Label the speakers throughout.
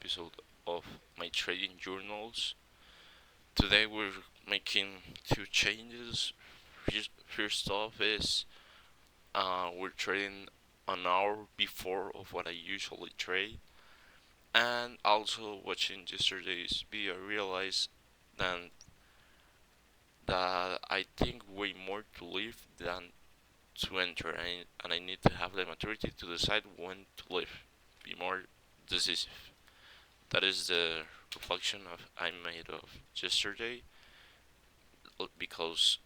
Speaker 1: episode of my trading journals. Today we're making two changes. First off is we're trading an hour before of what I usually trade, and also watching yesterday's video, I realized then that I think way more to leave than to enter, and I need to have the maturity to decide when to leave, be more decisive. That is the reflection of I made of yesterday, because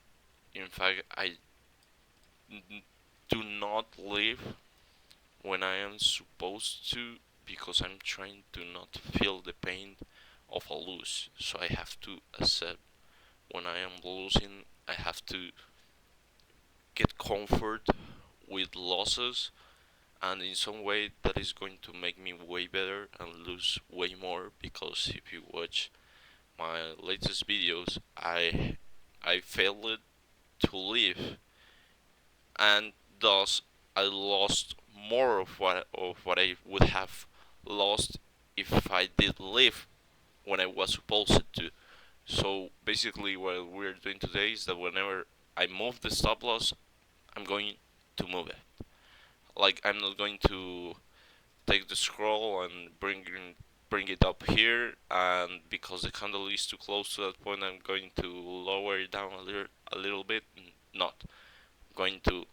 Speaker 1: in fact I do not leave when I am supposed to, because I'm trying to not feel the pain of a lose. So I have to accept when I am losing. I have to get comfort with losses, and in some way that is going to make me way better and lose way more, because if you watch my latest videos, I failed to live, and thus I lost more of what I would have lost if I did live when I was supposed to. So basically, what we're doing today is that whenever I move the stop loss, I'm going to move it. Like, I'm not going to take the scroll and bring it up here, and because the candle is too close to that point, I'm going to lower it down a little bit. Not I'm going to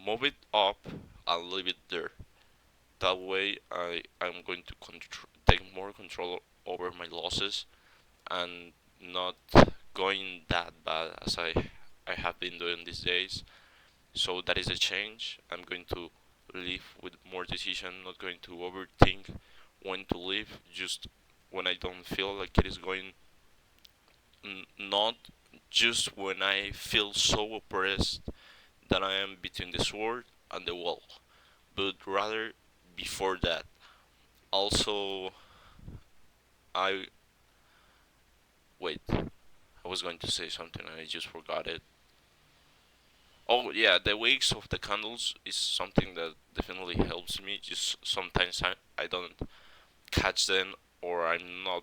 Speaker 1: move it up and leave it there. That way, I'm going to take more control over my losses, and not going that bad as I have been doing these days. So that is a change. I'm going to live with more decision, not going to overthink when to leave, just when I don't feel like it is going, not just when I feel so oppressed that I am between the sword and the wall, but rather before that. Also, I wait. I was going to say something and I just forgot it. Oh yeah, the wicks of the candles is something that definitely helps me. Just sometimes I don't catch them, or I'm not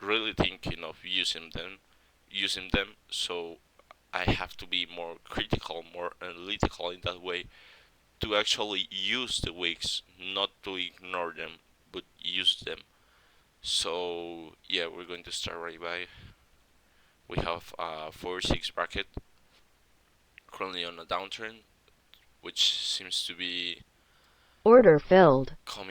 Speaker 1: really thinking of using them. So I have to be more critical, more analytical in that way, to actually use the wicks, not to ignore them, but use them. So yeah, we're going to start right by. We have a 4-6 bracket currently on a downtrend, which seems to be
Speaker 2: Order filled.
Speaker 1: coming.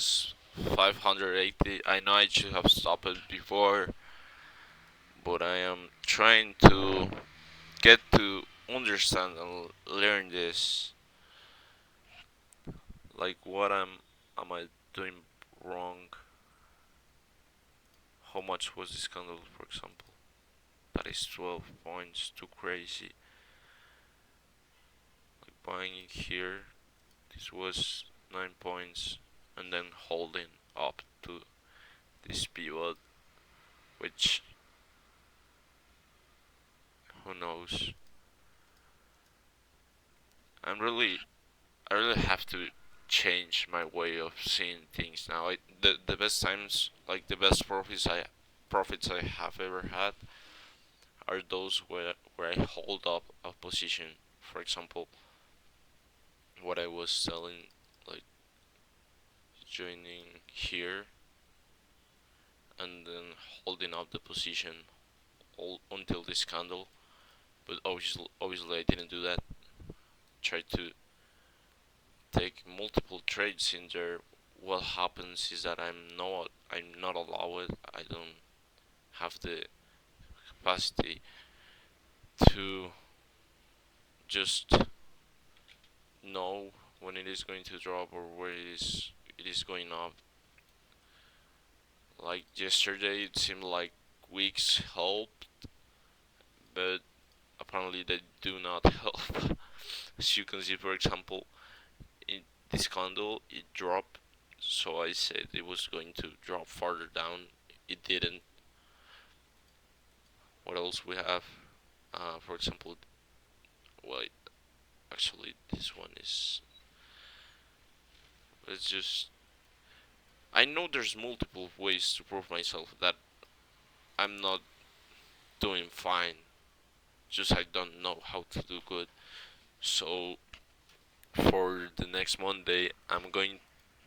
Speaker 1: was 580. I know I should have stopped it before, but I am trying to get to understand and learn this. Like what am I doing wrong? How much was this candle, for example? That is 12 points. Too crazy. Like buying it here, this was 9 points, and then holding up to this pivot, which who knows? I'm really I really have to change my way of seeing things now. The best times, like the best profits I have ever had, are those where I hold up a position. For example, what I was selling, like joining here and then holding up the position all until this candle. But obviously I didn't do that. Tried to take multiple trades in there. What happens is that I'm not allowed. I don't have the capacity to just know when it is going to drop or where it is going up. Like yesterday, it seemed like weeks helped, but apparently they do not help. As you can see, for example, in this candle, it dropped. So I said it was going to drop farther down. It didn't. What else we have? For example, well, actually, this one is. Let's just. I know there's multiple ways to prove myself that I'm not doing fine. Just I don't know how to do good. So for the next Monday, I'm going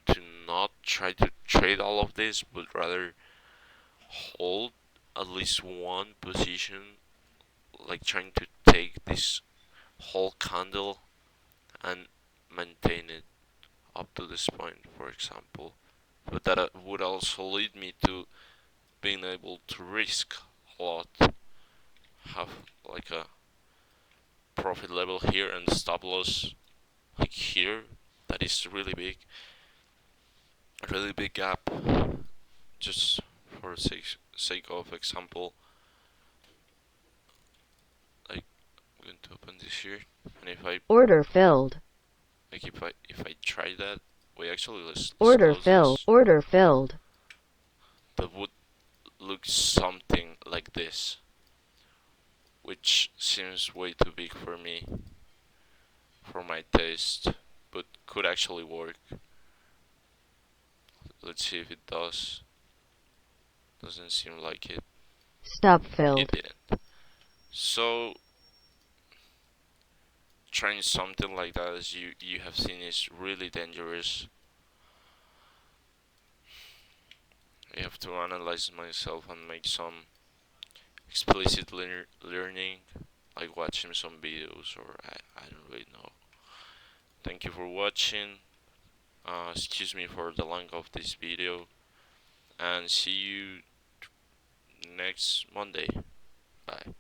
Speaker 1: to not try to trade all of this, but rather hold at least one position, like trying to take this whole candle and maintain it up to this point, for example. But that would also lead me to being able to risk a lot, have like a profit level here and stop loss like here. That is a really big gap. Just for sake of example, like I'm going to open this here, and if I
Speaker 2: Order filled.
Speaker 1: like if I try that, wait, actually let's
Speaker 2: Order
Speaker 1: close
Speaker 2: filled.
Speaker 1: this.
Speaker 2: Order filled.
Speaker 1: That would look something like this, which seems way too big for me, for my taste, but could actually work. Let's see if it does. Doesn't seem like it.
Speaker 2: Stop
Speaker 1: It
Speaker 2: filled.
Speaker 1: didn't. So trying something like that, as you have seen, is really dangerous. I have to analyze myself and make some explicit learning, like watching some videos, or I don't really know. Thank you for watching. Excuse me for the length of this video, and see you next Monday. Bye.